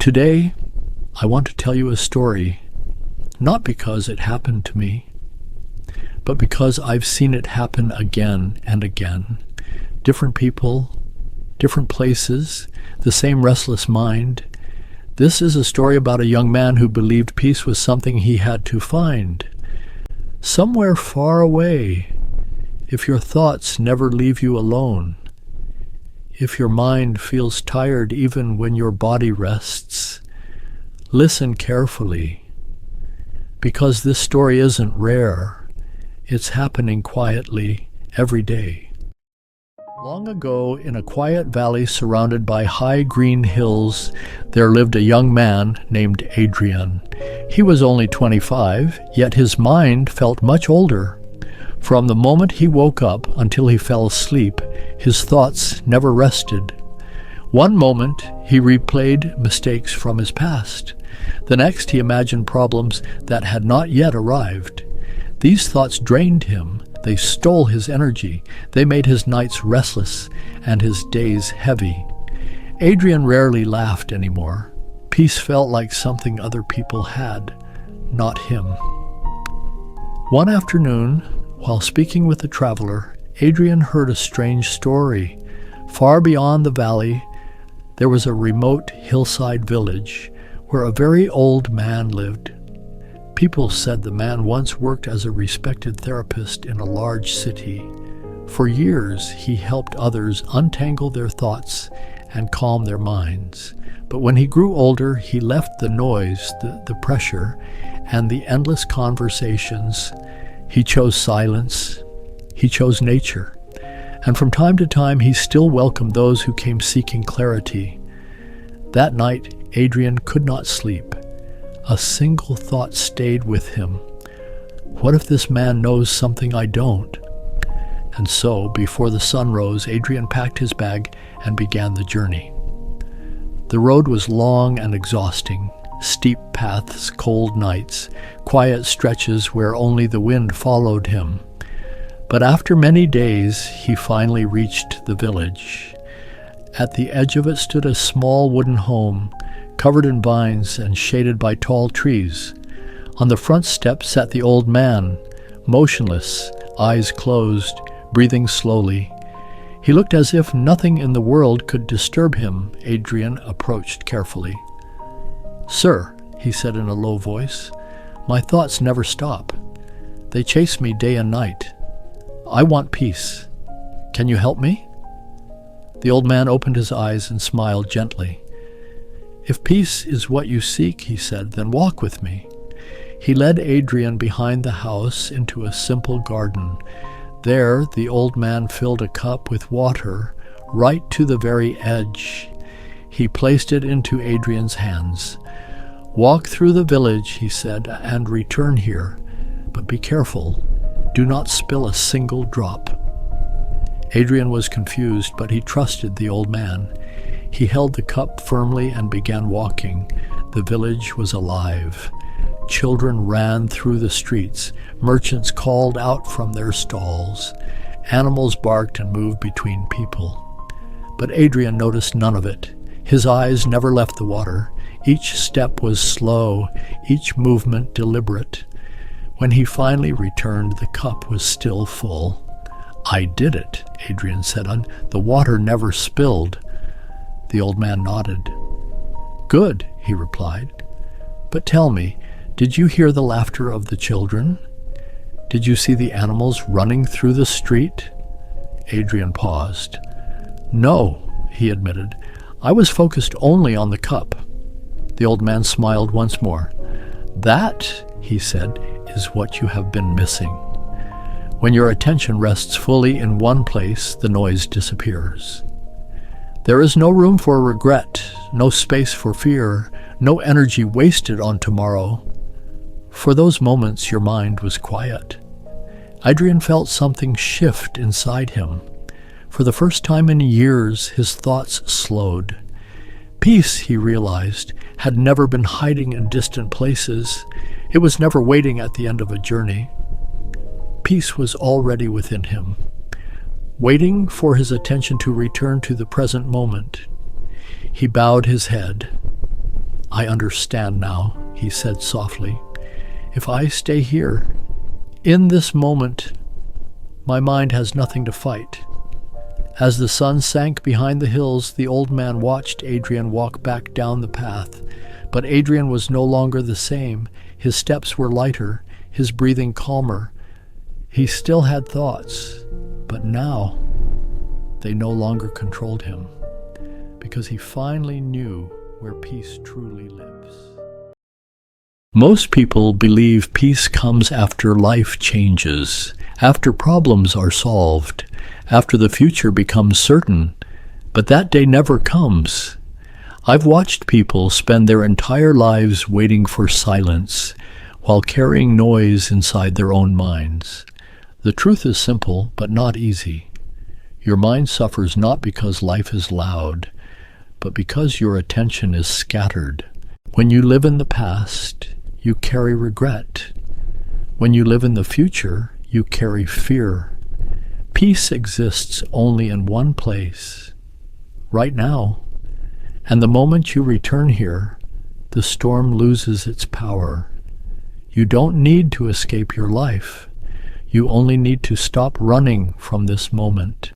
Today, I want to tell you a story, not because it happened to me, but because I've seen it happen again and again. Different people, different places, the same restless mind. This is a story about a young man who believed peace was something he had to find, somewhere far away. If your thoughts never leave you alone, if your mind feels tired even when your body rests, listen carefully, because this story isn't rare. It's happening quietly every day. Long ago, in a quiet valley surrounded by high green hills, there lived a young man named Adrian. He was only 25, yet his mind felt much older. From the moment he woke up until he fell asleep, his thoughts never rested. One moment, he replayed mistakes from his past. The next, he imagined problems that had not yet arrived. These thoughts drained him. They stole his energy. They made his nights restless and his days heavy. Adrian rarely laughed anymore. Peace felt like something other people had, not him. One afternoon, while speaking with a traveler, Adrian heard a strange story. Far beyond the valley, there was a remote hillside village where a very old man lived. People said the man once worked as a respected therapist in a large city. For years, he helped others untangle their thoughts and calm their minds. But when he grew older, he left the noise, the pressure, and the endless conversations. He chose silence. He chose nature. And from time to time, he still welcomed those who came seeking clarity. That night, Adrian could not sleep. A single thought stayed with him. What if this man knows something I don't? And so, before the sun rose, Adrian packed his bag and began the journey. The road was long and exhausting. Steep paths, cold nights, quiet stretches where only the wind followed him. But after many days, he finally reached the village. At the edge of it stood a small wooden home, covered in vines and shaded by tall trees. On the front step sat the old man, motionless, eyes closed, breathing slowly. He looked as if nothing in the world could disturb him. Adrian approached carefully. "Sir," he said in a low voice, "my thoughts never stop. They chase me day and night. I want peace. Can you help me?" The old man opened his eyes and smiled gently. "If peace is what you seek," he said, "then walk with me." He led Adrian behind the house into a simple garden. There, the old man filled a cup with water right to the very edge. He placed it into Adrian's hands. "Walk through the village," he said, "and return here. But be careful. Do not spill a single drop." Adrian was confused, but he trusted the old man. He held the cup firmly and began walking. The village was alive. Children ran through the streets. Merchants called out from their stalls. Animals barked and moved between people. But Adrian noticed none of it. His eyes never left the water. Each step was slow, each movement deliberate. When he finally returned, the cup was still full. "I did it," Adrian said. "The water never spilled." The old man nodded. "Good," he replied. "But tell me, did you hear the laughter of the children? Did you see the animals running through the street?" Adrian paused. "No," he admitted. "I was focused only on the cup." The old man smiled once more. "That," he said, "is what you have been missing. When your attention rests fully in one place, the noise disappears. There is no room for regret, no space for fear, no energy wasted on tomorrow. For those moments, your mind was quiet." Adrian felt something shift inside him. For the first time in years, his thoughts slowed. Peace, he realized, had never been hiding in distant places. It was never waiting at the end of a journey. Peace was already within him, waiting for his attention to return to the present moment. He bowed his head. I understand now, he said softly. If I stay here, in this moment, my mind has nothing to fight. As the sun sank behind the hills, the old man watched Adrian walk back down the path. But Adrian was no longer the same. His steps were lighter, his breathing calmer. He still had thoughts, but now they no longer controlled him, because he finally knew where peace truly lives. Most people believe peace comes after life changes, after problems are solved, after the future becomes certain, but that day never comes. I've watched people spend their entire lives waiting for silence, while carrying noise inside their own minds. The truth is simple, but not easy. Your mind suffers not because life is loud, but because your attention is scattered. When you live in the past, you carry regret. When you live in the future, you carry fear. Peace exists only in one place, right now. And the moment you return here, the storm loses its power. You don't need to escape your life. You only need to stop running from this moment.